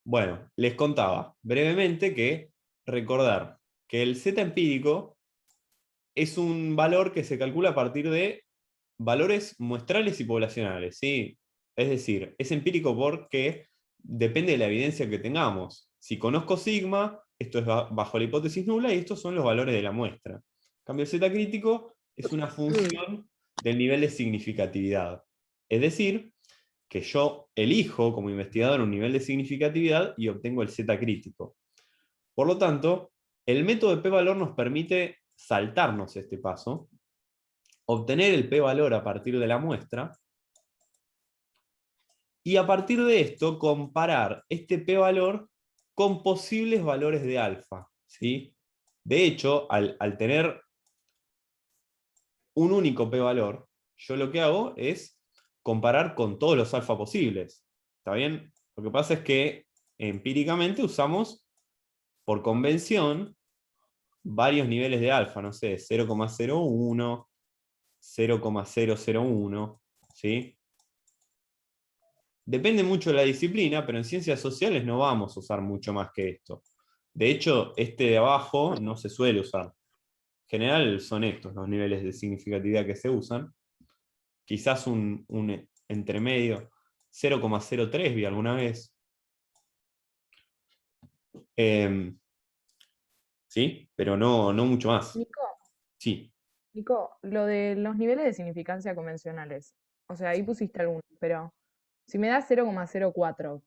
Bueno, les contaba brevemente que recordar que el Z empírico es un valor que se calcula a partir de valores muestrales y poblacionales, ¿sí? Es decir, es empírico porque depende de la evidencia que tengamos. Si conozco sigma, esto es bajo la hipótesis nula y estos son los valores de la muestra. En cambio, el Z crítico es una función del nivel de significatividad. Es decir, que yo elijo como investigador un nivel de significatividad y obtengo el Z crítico. Por lo tanto, el método de p-valor nos permite saltarnos este paso, obtener el p-valor a partir de la muestra, y a partir de esto comparar este p-valor con posibles valores de alfa, ¿sí? De hecho, al tener un único p-valor, yo lo que hago es comparar con todos los alfa posibles. ¿Está bien? Lo que pasa es que empíricamente usamos, por convención, varios niveles de alfa, no sé, 0,01, 0,001, ¿sí? Depende mucho de la disciplina, pero en ciencias sociales no vamos a usar mucho más que esto. De hecho, este de abajo no se suele usar. En general son estos los niveles de significatividad que se usan. Quizás un entremedio, 0,03 vi alguna vez. ¿Sí? Pero no mucho más. Nico, Sí, Nico, lo de los niveles de significancia convencionales. O sea, ahí pusiste algunos, pero si me da 0,04,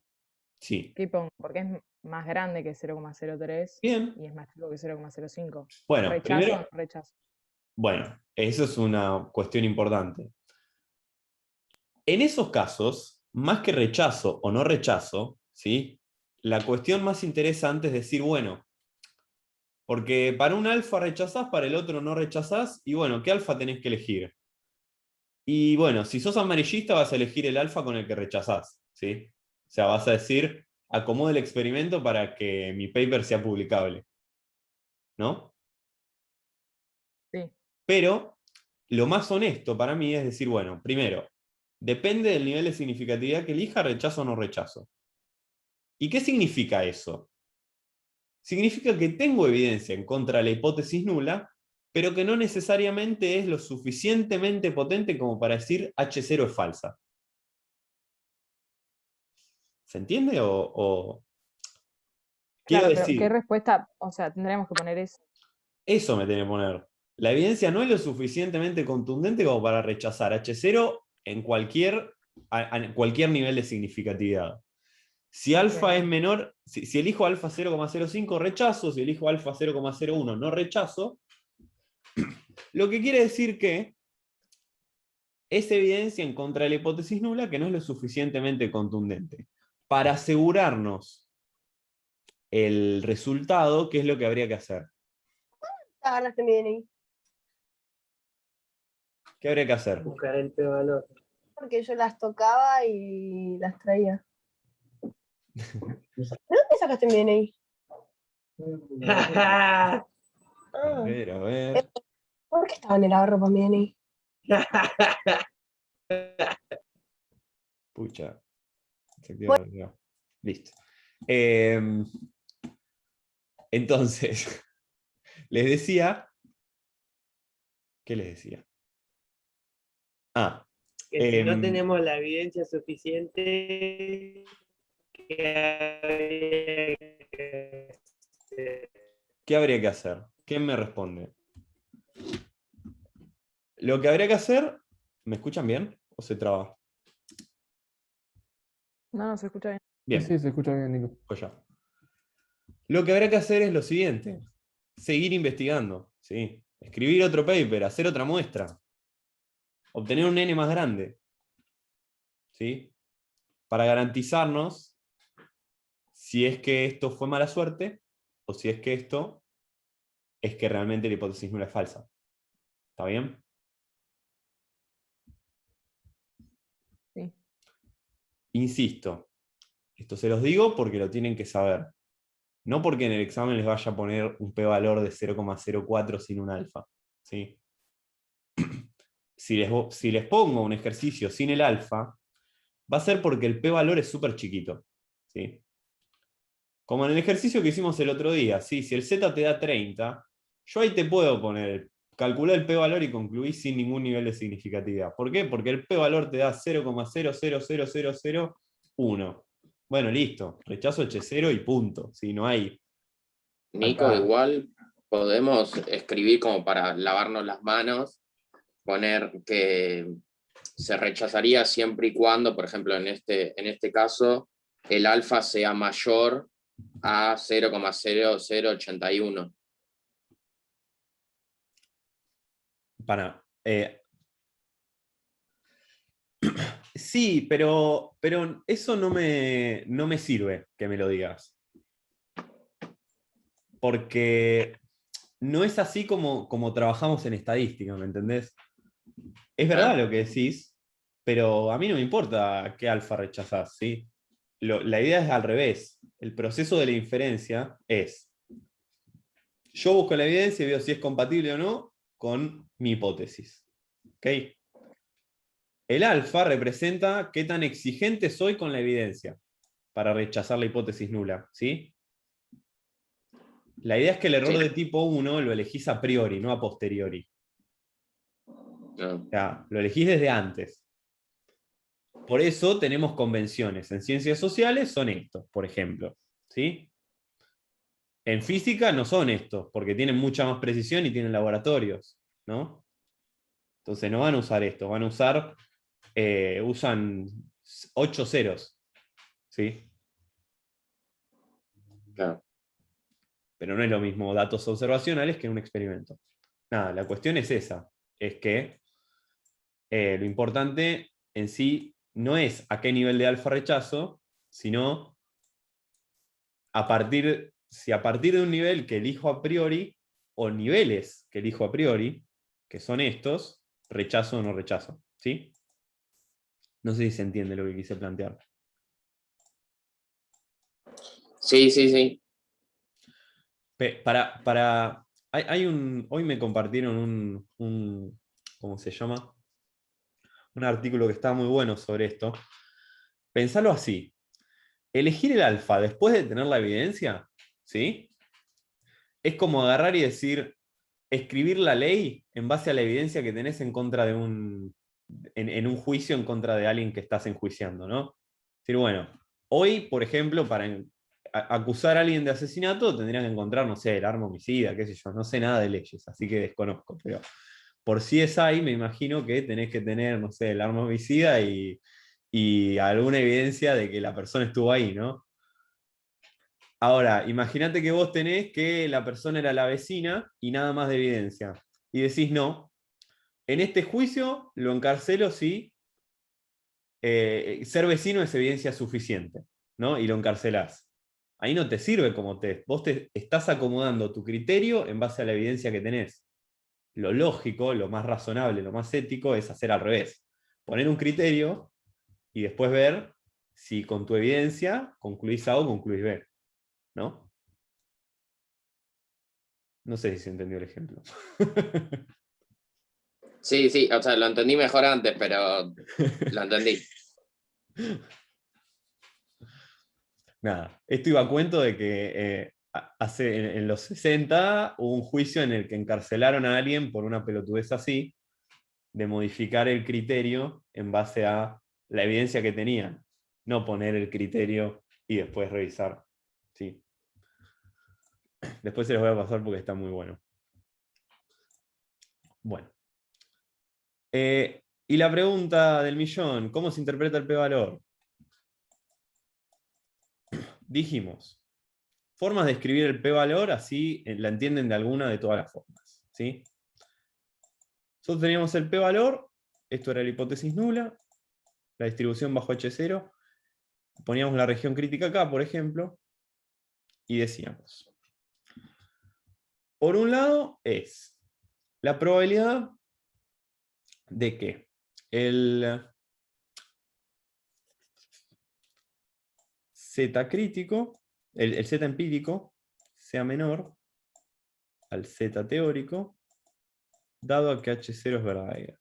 sí. ¿qué pongo? Porque es más grande que 0,03 Bien. y es más chico que 0,05. Bueno, ¿Rechazo o no primero, rechazo? bueno, eso es una cuestión importante. En esos casos, más que rechazo o no rechazo, ¿sí? La cuestión más interesante es decir, bueno, porque para un alfa rechazás, para el otro no rechazás, y bueno, ¿qué alfa tenés que elegir? Y bueno, si sos amarillista vas a elegir el alfa con el que rechazás, ¿sí? O sea, vas a decir, acomodo el experimento para que mi paper sea publicable, ¿no? Sí. Pero lo más honesto para mí es decir, bueno, primero, depende del nivel de significatividad que elija, rechazo o no rechazo. ¿Y qué significa eso? Significa que tengo evidencia en contra de la hipótesis nula, pero que no necesariamente es lo suficientemente potente como para decir H0 es falsa. ¿Se entiende? Quiero Claro, pero ¿qué decir, respuesta? O sea, tendríamos que poner eso. eso me tiene que poner. La evidencia no es lo suficientemente contundente como para rechazar H0 en a cualquier nivel de significatividad. Si alfa es Ok. menor, si elijo alfa 0,05 rechazo, si elijo alfa 0,01 no rechazo, lo que quiere decir que es evidencia en contra de la hipótesis nula que no es lo suficientemente contundente. Para asegurarnos el resultado, ¿qué es lo que habría que hacer? Ganaste mi DNI. ¿Qué habría que hacer? Buscar el p-valor. Porque yo las tocaba y las traía. ¿De dónde sacaste mi DNI? A Ah, ver, a ver. ¿por qué estaba en el ahorro para mi DNI? Pucha. Bueno, Listo. Entonces, les decía. ¿Qué les decía? Ah, Que si no tenemos la evidencia suficiente, ¿qué habría que hacer? ¿qué habría que hacer? ¿Quién me responde? Lo que habría que hacer. ¿Me escuchan bien? ¿O se traba? No, no se escucha bien. Sí, Bien, sí, se escucha bien, Nico. pues ya. Lo que habría que hacer es lo siguiente: seguir investigando, ¿sí? Escribir otro paper, hacer otra muestra, obtener un N más grande, ¿sí? Para garantizarnos si es que esto fue mala suerte o si es que esto es que realmente la hipótesis nula es falsa. ¿Está bien? Sí. Insisto, esto se los digo porque lo tienen que saber. No porque en el examen les vaya a poner un p-valor de 0,04 sin un alfa, ¿sí? Si les pongo un ejercicio sin el alfa, va a ser porque el p-valor es súper chiquito, ¿sí? Como en el ejercicio que hicimos el otro día, ¿sí? Si el Z te da 30, yo ahí te puedo poner, calcular el p-valor y concluir sin ningún nivel de significatividad. ¿Por qué? Porque el p-valor te da 0,000001. Bueno, listo, rechazo H0 y punto. ¿Sí? No hay Nico, acá. igual podemos escribir como para lavarnos las manos, poner que se rechazaría siempre y cuando, por ejemplo, en este caso, el alfa sea mayor a 0,0081. Para, sí, pero eso no me sirve que me lo digas. Porque no es así como trabajamos en estadística, ¿me entendés? Es verdad lo que decís, pero a mí no me importa qué alfa rechazás, ¿sí? La idea es al revés. El proceso de la inferencia es, yo busco la evidencia y veo si es compatible o no con mi hipótesis. ¿Ok? El alfa representa qué tan exigente soy con la evidencia para rechazar la hipótesis nula, ¿sí? La idea es que el error Sí. de tipo 1 lo elegís a priori, no a posteriori. No. O sea, lo elegís desde antes. Por eso tenemos convenciones. En ciencias sociales son estos, por ejemplo. ¿Sí? En física no son estos, porque tienen mucha más precisión y tienen laboratorios, ¿no? Entonces no van a usar esto, van a usar, usan 8 ceros, ¿sí? Claro. Pero no es lo mismo datos observacionales que un experimento. Nada, la cuestión es esa, es que lo importante en sí no es a qué nivel de alfa rechazo, sino si a partir de un nivel que elijo a priori, o niveles que elijo a priori, que son estos, rechazo o no rechazo. ¿Sí? No sé si se entiende lo que quise plantear. Sí, sí, sí. Hoy me compartieron ¿cómo se llama? Un artículo que está muy bueno sobre esto. Pensalo así. Elegir el alfa después de tener la evidencia, ¿sí? Es como agarrar y decir, escribir la ley en base a la evidencia que tenés en contra de en un juicio en contra de alguien que estás enjuiciando, ¿no? Es decir, bueno, hoy, por ejemplo, para acusar a alguien de asesinato tendrían que encontrar, no sé, el arma homicida, qué sé yo, no sé nada de leyes, así que desconozco, pero por CSI me imagino que tenés que tener, no sé, el arma homicida y alguna evidencia de que la persona estuvo ahí, ¿no? Ahora, imagínate que vos tenés que la persona era la vecina y nada más de evidencia. Y decís, no, en este juicio lo encarcelo si ser vecino es evidencia suficiente, ¿no? Y lo encarcelás. Ahí no te sirve como test. Vos te estás acomodando tu criterio en base a la evidencia que tenés. Lo lógico, lo más razonable, lo más ético es hacer al revés. Poner un criterio y después ver si con tu evidencia concluís A o concluís B, ¿no? No sé si se entendió el ejemplo. Sí, sí, o sea, lo entendí mejor antes, pero lo entendí. Nada, esto iba a cuento de que en los 60 hubo un juicio en el que encarcelaron a alguien por una pelotudez así, de modificar el criterio en base a la evidencia que tenían, no poner el criterio y después revisar. Sí. Después se los voy a pasar porque está muy bueno. Bueno. Y la pregunta del millón, ¿cómo se interpreta el p-valor? Dijimos, formas de escribir el p-valor, así la entienden de alguna de todas las formas. ¿Sí? Nosotros teníamos el p-valor, esto era la hipótesis nula, la distribución bajo H0, poníamos la región crítica acá, por ejemplo, y decíamos, por un lado es la probabilidad de que el Z crítico, el Z empírico, sea menor al Z teórico, dado a que H0 es verdadera.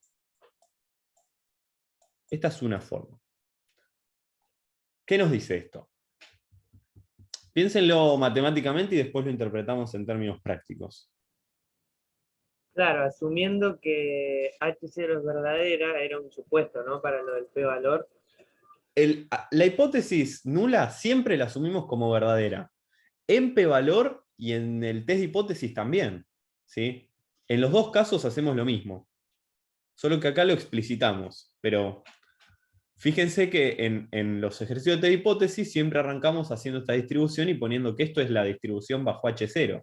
Esta es una forma. ¿Qué nos dice esto? Piénsenlo matemáticamente y después lo interpretamos en términos prácticos. Claro, asumiendo que H0 es verdadera, era un supuesto, ¿no? Para lo del p-valor. La hipótesis nula siempre la asumimos como verdadera. En p-valor y en el test de hipótesis también. ¿Sí? En los dos casos hacemos lo mismo. Solo que acá lo explicitamos. Pero fíjense que en los ejercicios de test de hipótesis siempre arrancamos haciendo esta distribución y poniendo que esto es la distribución bajo H0.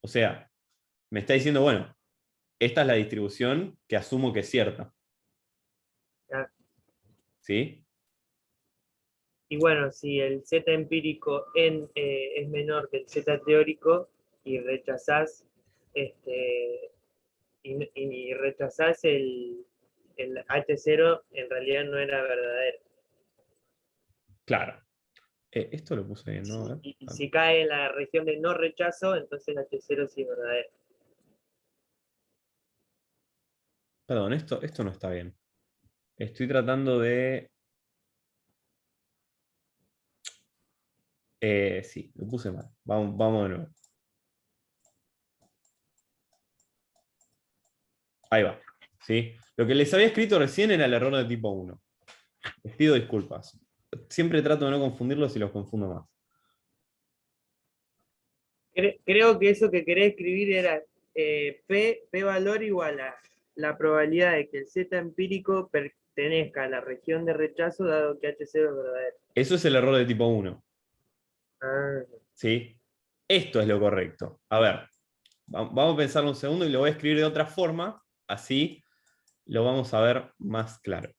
O sea, me está diciendo, bueno, esta es la distribución que asumo que es cierta. Ah, ¿Sí? Y bueno, si el z empírico es menor que el z teórico y rechazás, y rechazás el H0, en realidad no era verdadero. Claro. Esto lo puse bien, ¿no? A ver. Y si cae en la región de no rechazo, entonces el H0 sí es verdadero. Perdón, esto no está bien. Estoy tratando de... sí, lo puse mal. Vamos de nuevo. Ahí va. ¿Sí? Lo que les había escrito recién era el error de tipo 1. Les pido disculpas. Siempre trato de no confundirlos y los confundo más. Creo que eso que quería escribir era P valor igual a la probabilidad de que el Z empírico pertenezca a la región de rechazo, dado que H0 es verdadero. Eso es el error de tipo 1. Ah, ¿Sí? Esto es lo correcto. A ver, vamos a pensarlo un segundo y lo voy a escribir de otra forma. Así lo vamos a ver más claro.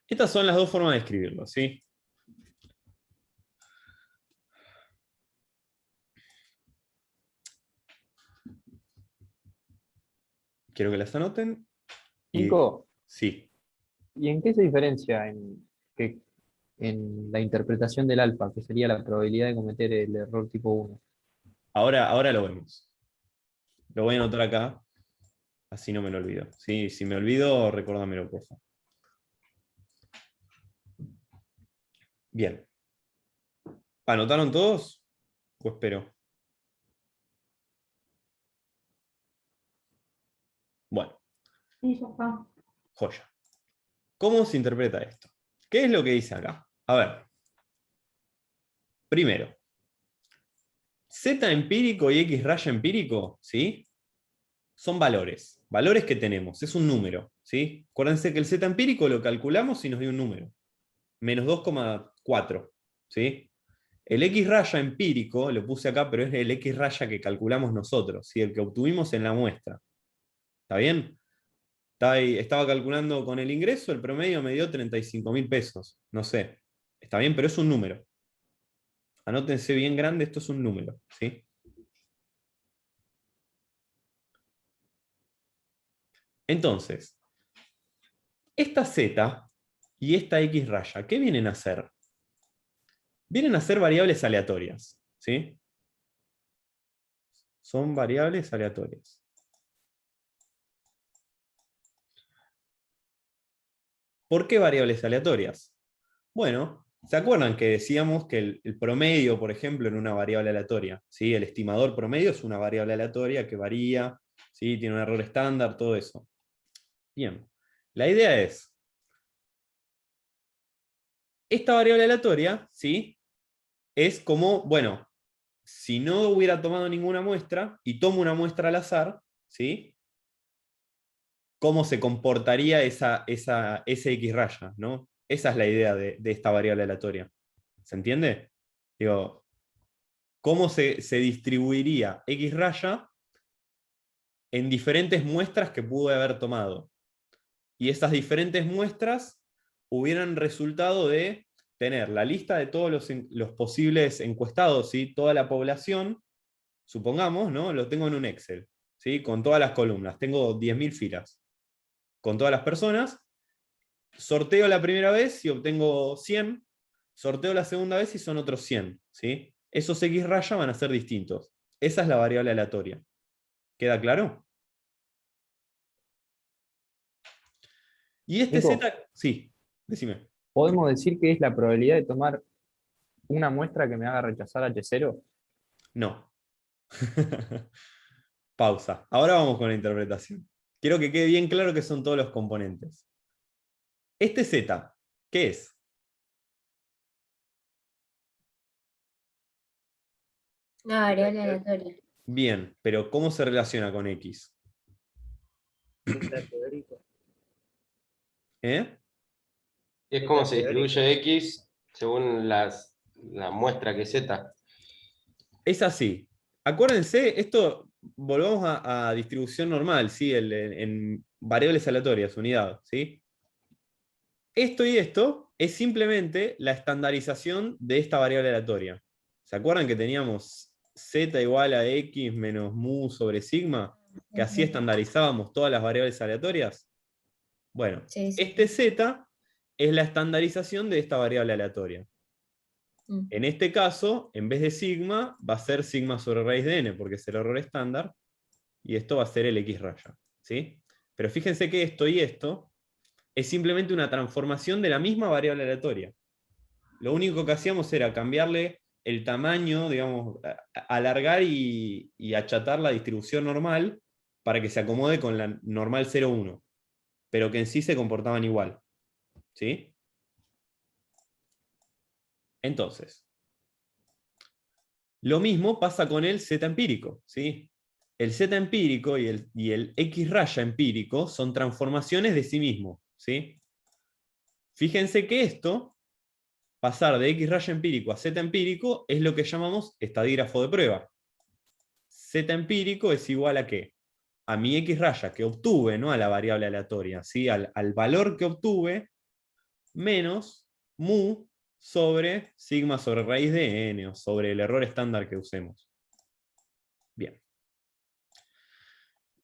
Estas son las dos formas de escribirlo, ¿sí? Quiero que las anoten. Y Nico, sí. ¿y en qué se diferencia en la interpretación del alfa, que sería la probabilidad de cometer el error tipo 1? Ahora lo vemos. Lo voy a anotar acá. Así no me lo olvido. ¿Sí? Si me olvido, recuérdamelo, por favor. Bien. ¿Anotaron todos? ¿O espero? Bueno, Sí, ya está. joya. ¿Cómo se interpreta esto? ¿Qué es lo que dice acá? A ver. Primero, Z empírico y X raya empírico, ¿sí? Son valores. Valores que tenemos. Es un número, ¿sí? Acuérdense que el Z empírico lo calculamos y nos dio un número. Menos 2,4, ¿sí? El X raya empírico, lo puse acá, pero es el X raya que calculamos nosotros, ¿sí? El que obtuvimos en la muestra. ¿Está bien? Estaba calculando con el ingreso, el promedio me dio 35.000 pesos. No sé. Está bien, pero es un número. Anótense bien grande, esto es un número, ¿sí? Entonces, esta Z y esta X raya, ¿qué vienen a hacer? Vienen a ser variables aleatorias, ¿sí? Son variables aleatorias. ¿Por qué variables aleatorias? Bueno, ¿se acuerdan que decíamos que el promedio, por ejemplo, era una variable aleatoria? ¿Sí? El estimador promedio es una variable aleatoria que varía, ¿sí? Tiene un error estándar, todo eso. Bien, la idea es, esta variable aleatoria, ¿sí? Es como, bueno, si no hubiera tomado ninguna muestra y tomo una muestra al azar, ¿sí? ¿Cómo se comportaría ese X raya, ¿no? Esa es la idea de esta variable aleatoria. ¿Se entiende? Digo, ¿cómo se distribuiría X raya en diferentes muestras que pude haber tomado? Y esas diferentes muestras hubieran resultado de tener la lista de todos los posibles encuestados, ¿sí? Toda la población, supongamos, ¿no? Lo tengo en un Excel, ¿sí? Con todas las columnas. Tengo 10.000 filas. Con todas las personas, sorteo la primera vez y obtengo 100, sorteo la segunda vez y son otros 100, ¿sí? Esos X raya van a ser distintos. Esa es la variable aleatoria. ¿Queda claro? Y este Nico, Z, sí, decime. ¿podemos decir que es la probabilidad de tomar una muestra que me haga rechazar H0? No. Pausa. Ahora vamos con la interpretación. Quiero que quede bien claro que son todos los componentes. Este Z, ¿qué es? Una variable aleatoria. Bien, pero ¿cómo se relaciona con X? Es la teórica. ¿Eh? Y es como se distribuye X según la muestra que es Z. Es así. Acuérdense, esto volvamos a distribución normal, ¿sí? En variables aleatorias, unidad, ¿sí? Esto y esto es simplemente la estandarización de esta variable aleatoria. ¿Se acuerdan que teníamos z igual a x menos mu sobre sigma? Que así estandarizábamos todas las variables aleatorias. Bueno, Sí, sí. este z es la estandarización de esta variable aleatoria. En este caso, en vez de sigma, va a ser sigma sobre raíz de n, porque es el error estándar, y esto va a ser el x raya, ¿sí? Pero fíjense que esto y esto es simplemente una transformación de la misma variable aleatoria. Lo único que hacíamos era cambiarle el tamaño, digamos, alargar y achatar la distribución normal para que se acomode con la normal 0,1, pero que en sí se comportaban igual, ¿sí? Entonces, lo mismo pasa con el Z empírico, ¿sí? El Z empírico y el X raya empírico son transformaciones de sí mismo, ¿sí? Fíjense que esto, pasar de X raya empírico a Z empírico, es lo que llamamos estadígrafo de prueba. Z empírico es igual a ¿qué? A mi X raya que obtuve, no a la variable aleatoria, ¿sí? Al valor que obtuve, menos mu sobre sigma sobre raíz de n, o sobre el error estándar que usemos. Bien.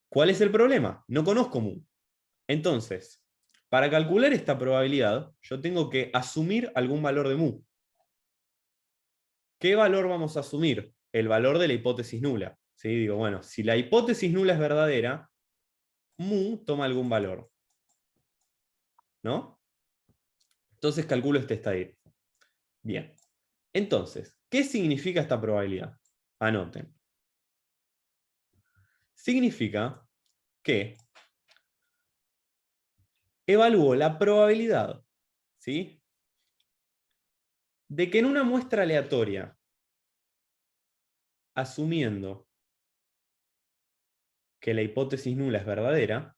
¿Cuál es el problema? No conozco mu. Entonces, para calcular esta probabilidad, yo tengo que asumir algún valor de mu. ¿Qué valor vamos a asumir? El valor de la hipótesis nula. ¿Sí? Digo, bueno, si la hipótesis nula es verdadera, mu toma algún valor. ¿No? Entonces calculo este estadístico. Bien. Entonces, ¿qué significa esta probabilidad? Anoten. Significa que evalúo la probabilidad, ¿sí?, de que en una muestra aleatoria, asumiendo que la hipótesis nula es verdadera,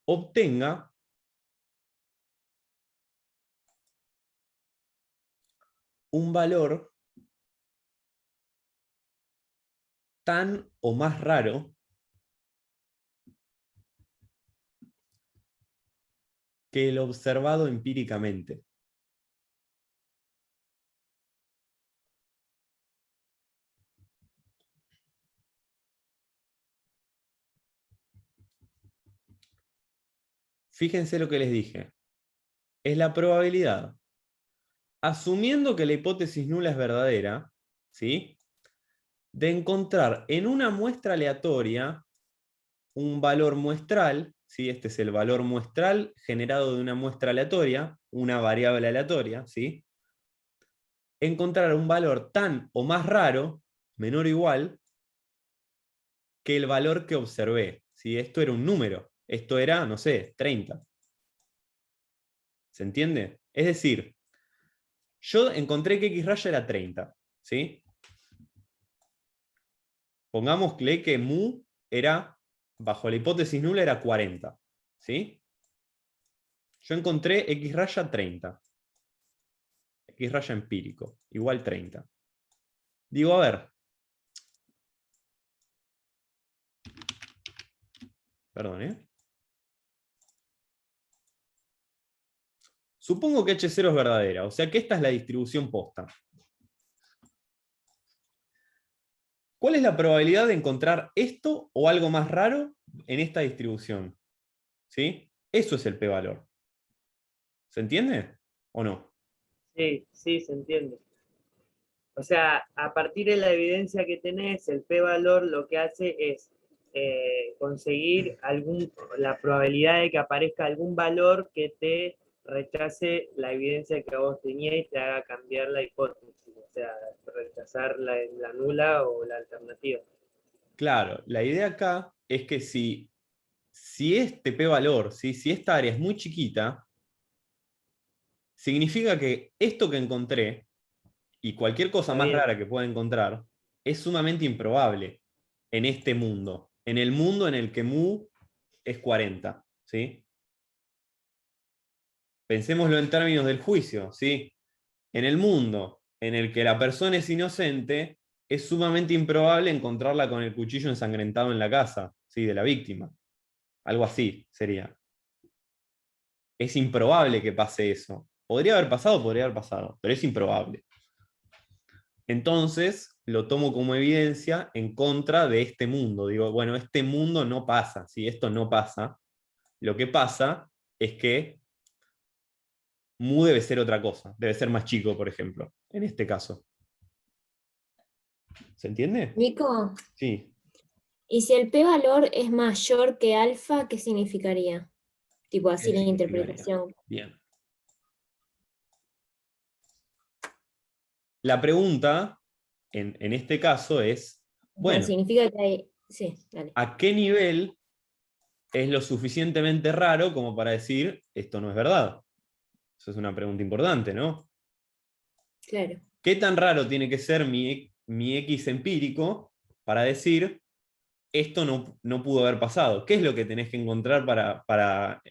obtenga un valor tan o más raro que el observado empíricamente. Fíjense lo que les dije. Es la probabilidad, asumiendo que la hipótesis nula es verdadera, ¿sí?, de encontrar en una muestra aleatoria un valor muestral, ¿sí? Este es el valor muestral generado de una muestra aleatoria, una variable aleatoria, ¿sí?, encontrar un valor tan o más raro, menor o igual, que el valor que observé. ¿Sí? Esto era un número, esto era, no sé, 30. ¿Se entiende? Es decir, yo encontré que X raya era 30, ¿sí? Pongámosle que mu era, bajo la hipótesis nula, era 40, ¿sí? Yo encontré X raya 30. X raya empírico, igual 30. Digo, a ver. Perdón, ¿eh? Supongo que H0 es verdadera, o sea que esta es la distribución posta. ¿Cuál es la probabilidad de encontrar esto o algo más raro en esta distribución? ¿sí? Eso es el p-valor. ¿Se entiende o no? Sí, sí, se entiende. O sea, a partir de la evidencia que tenés, el p-valor lo que hace es conseguir la probabilidad de que aparezca algún valor que te rechace la evidencia que vos tenías y te haga cambiar la hipótesis, o sea, rechazar la nula o la alternativa. Claro, la idea acá es que si este p-valor, ¿sí? Si esta área es muy chiquita, significa que esto que encontré, y cualquier cosa Está más bien. rara que pueda encontrar, es sumamente improbable en este mundo. En el mundo en el que mu es 40, ¿sí? Pensémoslo en términos del juicio, ¿sí? En el mundo en el que la persona es inocente, es sumamente improbable encontrarla con el cuchillo ensangrentado en la casa, ¿sí? De la víctima. Algo así sería. Es improbable que pase eso. Podría haber pasado, pero es improbable. Entonces, lo tomo como evidencia en contra de este mundo. Digo, bueno, este mundo no pasa, ¿sí? Esto no pasa. Lo que pasa es que mu debe ser otra cosa, debe ser más chico, por ejemplo, en este caso. ¿Se entiende? Nico, Sí. ¿y si el p-valor es mayor que alfa, qué significaría? Tipo ¿Qué así la significaría? interpretación. Bien. La pregunta, en este caso, es, O sea, bueno, significa que hay... Sí, dale. ¿a qué nivel es lo suficientemente raro como para decir esto no es verdad? Eso es una pregunta importante, ¿no? Claro. ¿Qué tan raro tiene que ser mi X empírico para decir esto no pudo haber pasado? ¿Qué es lo que tenés que encontrar para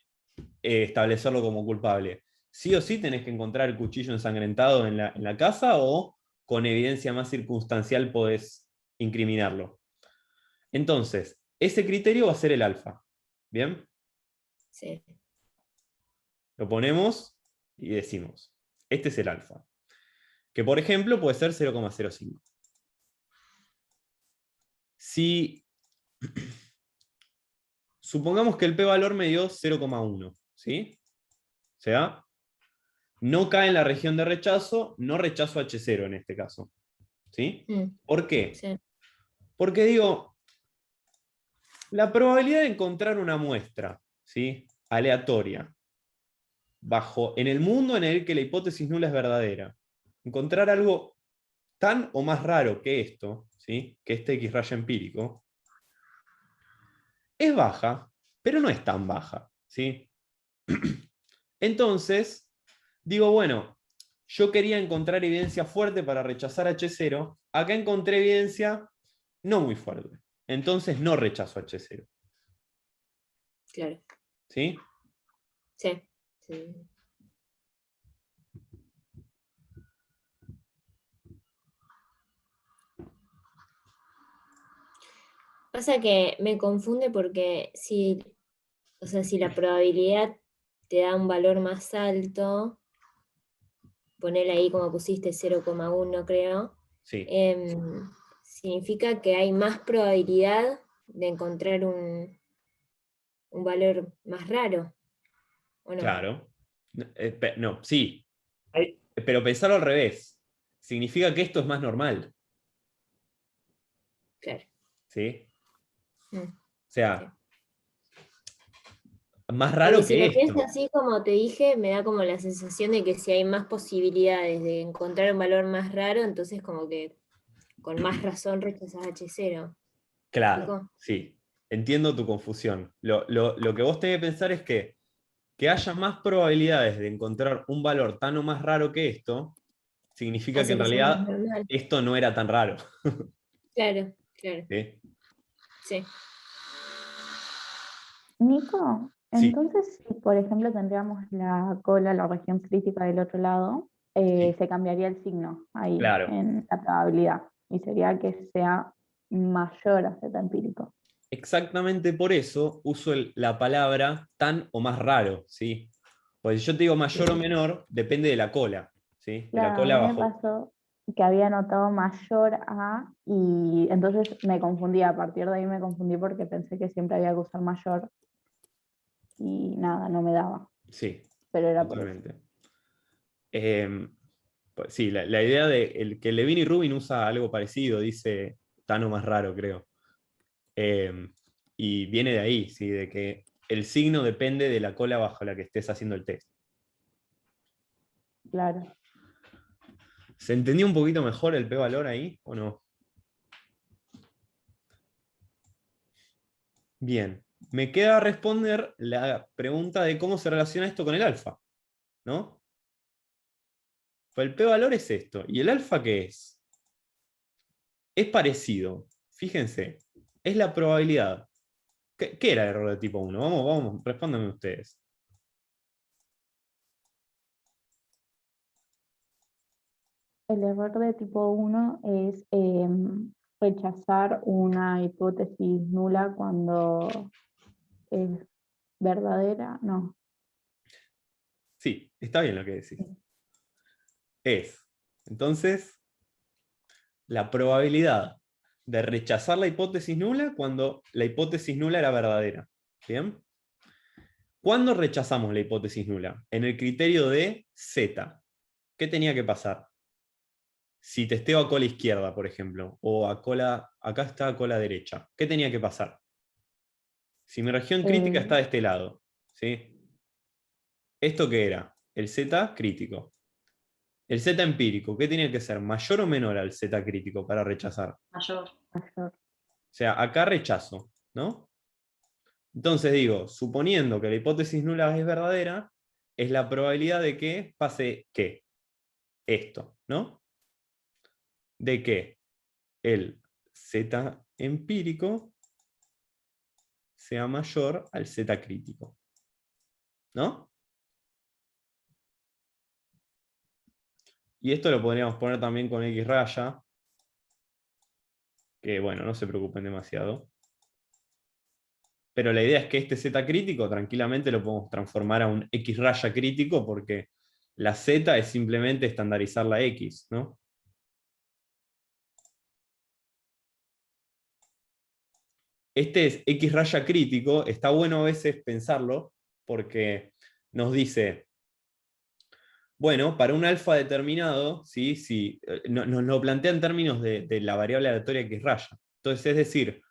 establecerlo como culpable? ¿Sí o sí tenés que encontrar el cuchillo ensangrentado en la casa o con evidencia más circunstancial podés incriminarlo? Entonces, ese criterio va a ser el alfa. ¿Bien? Sí. Lo ponemos y decimos, este es el alfa. Que por ejemplo puede ser 0,05. Si supongamos que el p-valor me dio 0,1, ¿sí? O sea, no cae en la región de rechazo, no rechazo H0 en este caso. ¿Sí? Mm, ¿Por qué? sí. Porque digo, la probabilidad de encontrar una muestra, ¿sí? Aleatoria, en el mundo en el que la hipótesis nula es verdadera, encontrar algo tan o más raro que esto, ¿sí? Que este X raya empírico, es baja, pero no es tan baja, ¿sí? Entonces, digo, bueno, yo quería encontrar evidencia fuerte para rechazar H0, acá encontré evidencia no muy fuerte, entonces no rechazo H0, Claro. ¿sí? Sí. Sí. Pasa que me confunde porque o sea, si la probabilidad te da un valor más alto, ponele ahí como pusiste 0,1 creo, Sí, significa que hay más probabilidad de encontrar un valor más raro, ¿o no? claro. No, sí, Ahí- pero pensarlo al revés. Significa que esto es más normal, Claro. ¿sí? Mm, O sí. sea, más Porque raro si que lo pienso esto. así como te dije, me da como la sensación de que si hay más posibilidades de encontrar un valor más raro, entonces como que con más razón rechazas H0. ¿Me Claro, explico? sí. Entiendo tu confusión. Lo que vos tenés que pensar es que haya más probabilidades de encontrar un valor tan o más raro que esto, significa que Hace en que sea más realidad normal. esto no era tan raro. Claro, claro. ¿Sí? Sí. Nico, Sí, entonces, si por ejemplo tendríamos la cola, la región crítica del otro lado, sí, se cambiaría el signo ahí claro. en la probabilidad y sería que sea mayor a Z empírico. Exactamente por eso uso la palabra tan o más raro, ¿sí? Porque si yo te digo mayor o menor, depende de la cola, ¿sí? De la Claro, a cola mí me abajo. pasó que había anotado mayor a y entonces me confundí, a partir de ahí me confundí porque pensé que siempre había que usar mayor. y nada, no me daba. Sí, Pero era por eso. totalmente. Pues sí, la idea de que Levin y Rubin usa algo parecido, dice Tano más raro, creo. Y viene de ahí, ¿sí? De que el signo depende de la cola bajo la que estés haciendo el test. Claro. ¿Se entendió un poquito mejor el p-valor ahí o no? Bien. Me queda responder la pregunta de cómo se relaciona esto con el alfa, ¿no? Pues el p-valor es esto. ¿Y el alfa qué es? Es parecido. Fíjense. Es la probabilidad. ¿Qué era el error de tipo 1? Vamos, respóndanme ustedes. El error de tipo 1 es rechazar una hipótesis nula cuando es verdadera. No. Sí, está bien lo que decís. Entonces, la probabilidad de rechazar la hipótesis nula cuando la hipótesis nula era verdadera. ¿Bien? ¿Cuándo rechazamos la hipótesis nula? En el criterio de Z. ¿Qué tenía que pasar? Si testeo a cola izquierda, por ejemplo, o a cola, acá está a cola derecha, ¿qué tenía que pasar? Si mi región crítica está de este lado, ¿sí? ¿Esto qué era? El Z crítico. El Z empírico, ¿qué tenía que ser? ¿Mayor o menor al Z crítico para rechazar? Mayor. Mayor. O sea, acá rechazo, ¿no? Entonces digo, suponiendo que la hipótesis nula es verdadera, es la probabilidad de que pase ¿qué? Esto, ¿no? De que el Z empírico sea mayor al Z crítico, ¿no? Y esto lo podríamos poner también con X raya, que bueno, no se preocupen demasiado. Pero la idea es que este Z crítico tranquilamente lo podemos transformar a un X raya crítico porque la Z es simplemente estandarizar la X, ¿no? Este es X raya crítico, está bueno a veces pensarlo porque nos dice, bueno, para un alfa determinado, ¿sí? Si, nos lo plantea en términos de la variable aleatoria X raya. Entonces, es decir,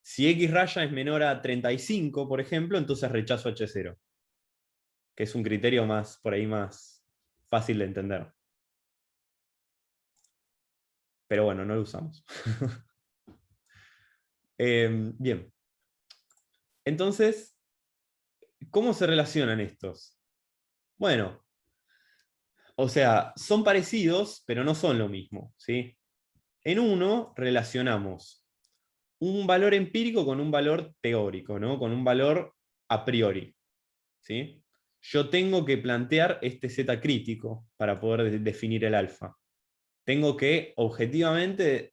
si X raya es menor a 35, por ejemplo, entonces rechazo H0, que es un criterio más, por ahí más fácil de entender. Pero bueno, no lo usamos. Bien. Entonces, ¿cómo se relacionan estos? Bueno, o sea, son parecidos, pero no son lo mismo, ¿sí? En uno relacionamos un valor empírico con un valor teórico, ¿no? Con un valor a priori, ¿sí? Yo tengo que plantear este Z crítico para poder definir el alfa. Tengo que objetivamente,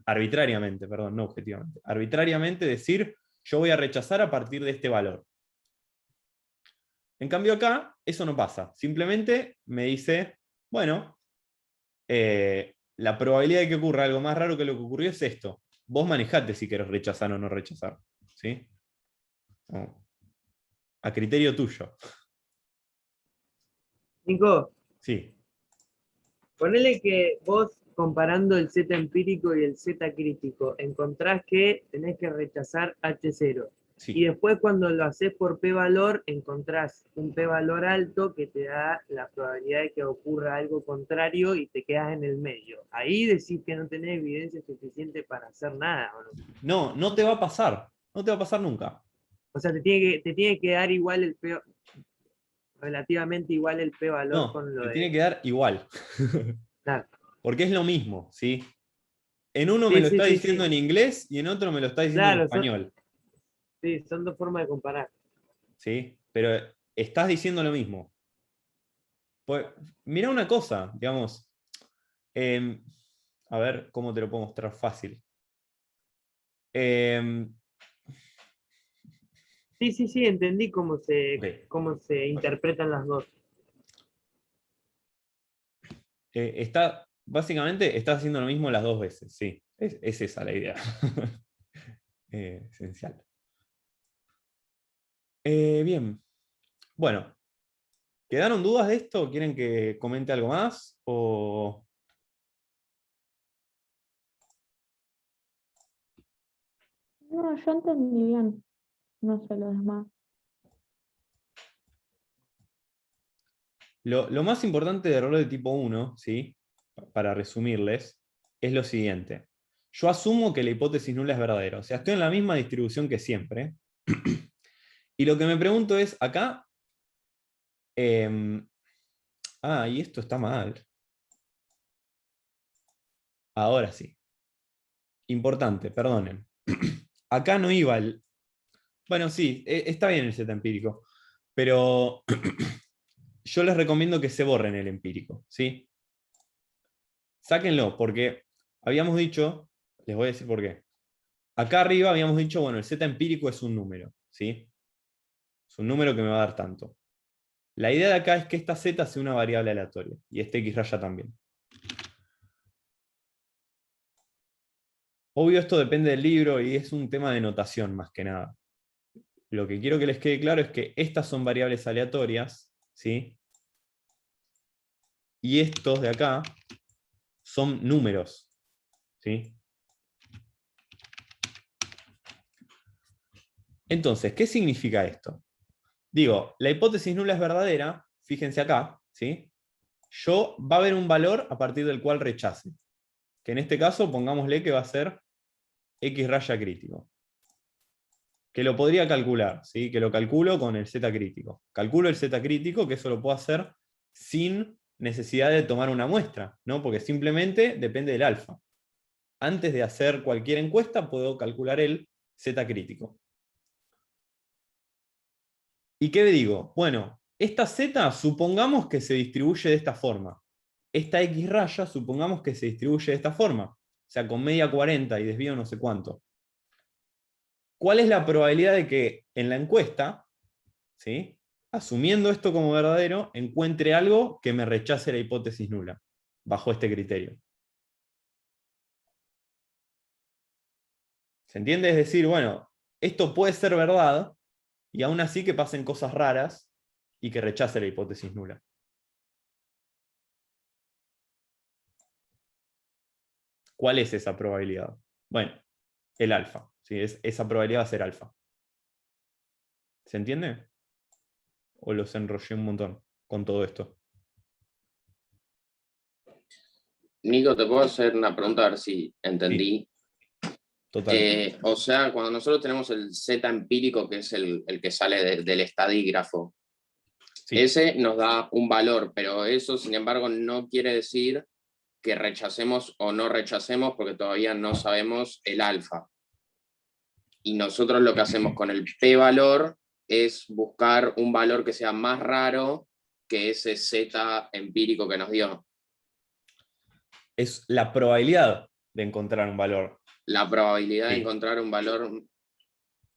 arbitrariamente, perdón, no objetivamente, arbitrariamente decir, yo voy a rechazar a partir de este valor. En cambio acá, eso no pasa. Simplemente me dice, bueno, la probabilidad de que ocurra algo más raro que lo que ocurrió es esto. Vos manejate si querés rechazar o no rechazar. ¿Sí? A criterio tuyo. Nico, Sí. ponele que vos, comparando el Z empírico y el Z crítico, encontrás que tenés que rechazar H0. Sí. Y después cuando lo haces por p-valor, encontrás un p-valor alto que te da la probabilidad de que ocurra algo contrario y te quedas en el medio. Ahí decís que no tenés evidencia suficiente para hacer nada, ¿o no? No, no te va a pasar. No te va a pasar nunca. O sea, te tiene que dar igual el p, relativamente igual el p-valor No, con lo te de... tiene que dar igual. Claro. Porque es lo mismo, ¿sí? En uno me Sí, lo sí, está sí, diciendo sí. en inglés y en otro me lo está diciendo en Claro, español. sí, son dos formas de comparar. ¿Sí? Pero estás diciendo lo mismo. Pues, mira una cosa, digamos. A ver cómo te lo puedo mostrar fácil. Sí, sí, sí, entendí Ok. cómo se interpretan las dos. Básicamente estás haciendo lo mismo las dos veces, sí. Es esa la idea. Esencial. Bien. Bien. Bueno, ¿quedaron dudas de esto? ¿Quieren que comente algo más? O... No, yo entendí bien. No sé lo demás. Lo más importante de error de tipo 1, ¿sí? Para resumirles, es lo siguiente. Yo asumo que la hipótesis nula es verdadera. O sea, estoy en la misma distribución que siempre. Y lo que me pregunto es, acá... y esto está mal. Ahora sí. Importante, perdonen. Acá no iba el... Bueno, sí, está bien el Z empírico. Pero yo les recomiendo que se borren el empírico, ¿sí? Sáquenlo, porque habíamos dicho, les voy a decir por qué. Acá arriba habíamos dicho, bueno, el Z empírico es un número, ¿sí? Es un número que me va a dar tanto. La idea de acá es que esta Z sea una variable aleatoria, y este X raya también. Obvio, esto depende del libro y es un tema de notación más que nada. Lo que quiero que les quede claro es que estas son variables aleatorias, ¿sí? Y estos de acá son números, ¿sí? Entonces, ¿qué significa esto? Digo, la hipótesis nula es verdadera, fíjense acá, ¿sí? Va a haber un valor a partir del cual rechace. Que en este caso, pongámosle que va a ser X raya crítico. Que lo podría calcular, ¿sí? Que lo calculo con el Z crítico. Calculo el Z crítico, que eso lo puedo hacer sin necesidad de tomar una muestra, ¿no? Porque simplemente depende del alfa. Antes de hacer cualquier encuesta, puedo calcular el Z crítico. ¿Y qué digo? Bueno, esta Z supongamos que se distribuye de esta forma. Esta X raya supongamos que se distribuye de esta forma. O sea, con media 40 y desvío no sé cuánto. ¿Cuál es la probabilidad de que en la encuesta, ¿sí?, asumiendo esto como verdadero, encuentre algo que me rechace la hipótesis nula, bajo este criterio? ¿Se entiende? Es decir, bueno, esto puede ser verdad, y aún así que pasen cosas raras y que rechace la hipótesis nula. ¿Cuál es esa probabilidad? Bueno, el alfa. ¿Sí? Esa probabilidad va a ser alfa. ¿Se entiende? ¿O los enrollé un montón con todo esto? Nico, ¿te puedo hacer una pregunta a ver si entendí? Total. O sea, cuando nosotros tenemos el Z empírico, que es el que sale del estadígrafo, Sí. ese nos da un valor, pero eso, sin embargo, no quiere decir que rechacemos o no rechacemos, porque todavía no sabemos el alfa. Y nosotros lo que hacemos con el p-valor es buscar un valor que sea más raro que ese Z empírico que nos dio. Es la probabilidad de encontrar un valor. La probabilidad de Sí. encontrar un valor.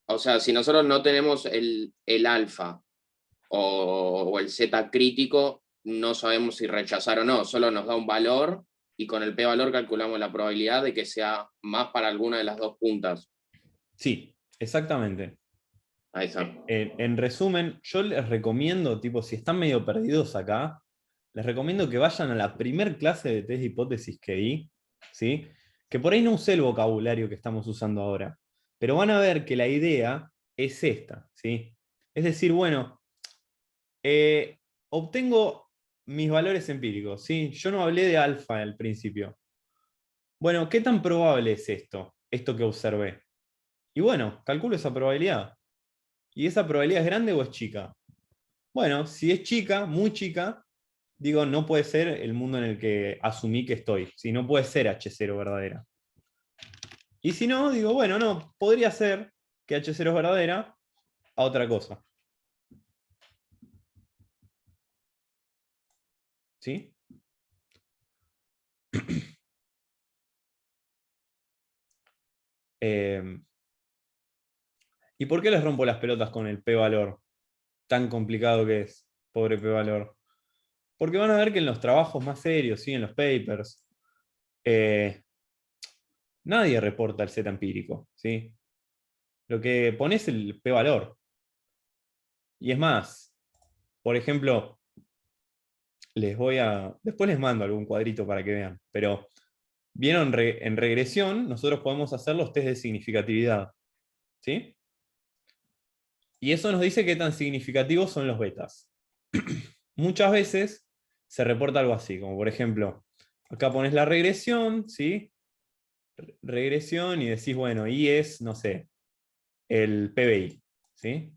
O sea, si nosotros no tenemos el alfa o el Z crítico, no sabemos si rechazar o no, solo nos da un valor y con el p-valor calculamos la probabilidad de que sea más para alguna de las dos puntas. Sí, exactamente. Ahí está. En resumen, yo les recomiendo, tipo, si están medio perdidos acá, les recomiendo que vayan a la primer clase de test de hipótesis que di, ¿sí? Que por ahí no usé el vocabulario que estamos usando ahora, pero van a ver que la idea es esta, ¿sí? Es decir, bueno, obtengo mis valores empíricos, ¿sí? Yo no hablé de alfa al principio. Bueno, ¿qué tan probable es esto que observé? Y bueno, calculo esa probabilidad. ¿Y esa probabilidad es grande o es chica? Bueno, si es chica, muy chica, digo, no puede ser el mundo en el que asumí que estoy. Si no puede ser H0 verdadera. Y si no, digo, bueno, no, podría ser que H0 es verdadera a otra cosa. ¿Sí? ¿Y por qué les rompo las pelotas con el p-valor? Tan complicado que es, pobre p-valor. Porque van a ver que en los trabajos más serios, ¿sí? En los papers, nadie reporta el Z empírico, ¿sí? Lo que pone es el p-valor. Y es más, por ejemplo, después les mando algún cuadrito para que vean, pero vieron en regresión, nosotros podemos hacer los test de significatividad, ¿sí? Y eso nos dice qué tan significativos son los betas. Muchas veces se reporta algo así, como por ejemplo, acá pones la regresión, ¿sí? Regresión y decís, bueno, y es, no sé, el PBI, ¿sí?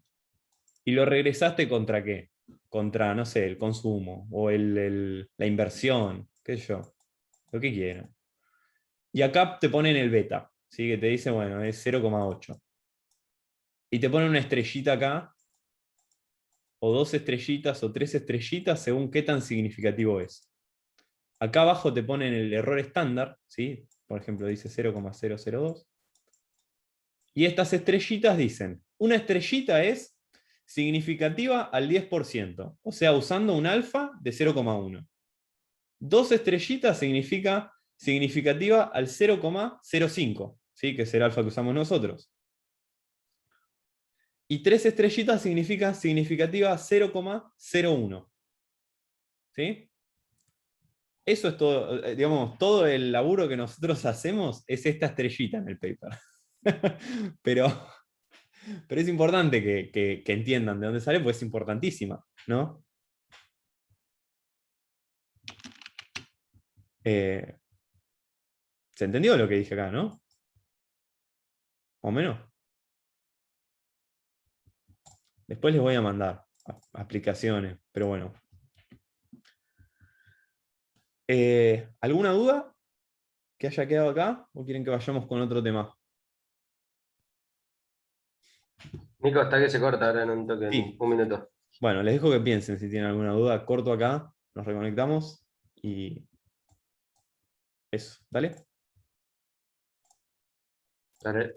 Y lo regresaste contra qué? Contra, no sé, el consumo o la inversión, qué sé yo, lo que quieran. Y acá te ponen el beta, ¿sí? Que te dice, bueno, es 0,8. Y te ponen una estrellita acá, o 2 estrellitas o 3 estrellitas según qué tan significativo es. Acá abajo te ponen el error estándar, ¿sí? Por ejemplo, dice 0,002. Y estas estrellitas dicen, una estrellita es significativa al 10%, o sea, usando un alfa de 0,1. 2 estrellitas significa significativa al 0,05, ¿sí? Que es el alfa que usamos nosotros. Y 3 estrellitas significa significativa 0,01. ¿Sí? Eso es todo, digamos, todo el laburo que nosotros hacemos es esta estrellita en el paper. pero, pero es importante que entiendan de dónde sale, porque es importantísima, ¿no? ¿Se entendió lo que dije acá, no? ¿O menos? Después les voy a mandar aplicaciones, pero bueno. ¿Alguna duda que haya quedado acá? ¿O quieren que vayamos con otro tema? Nico, hasta que se corta ahora en un toque, Sí. en un minuto. Bueno, les dejo que piensen si tienen alguna duda. Corto acá, nos reconectamos y eso. ¿Dale? Dale.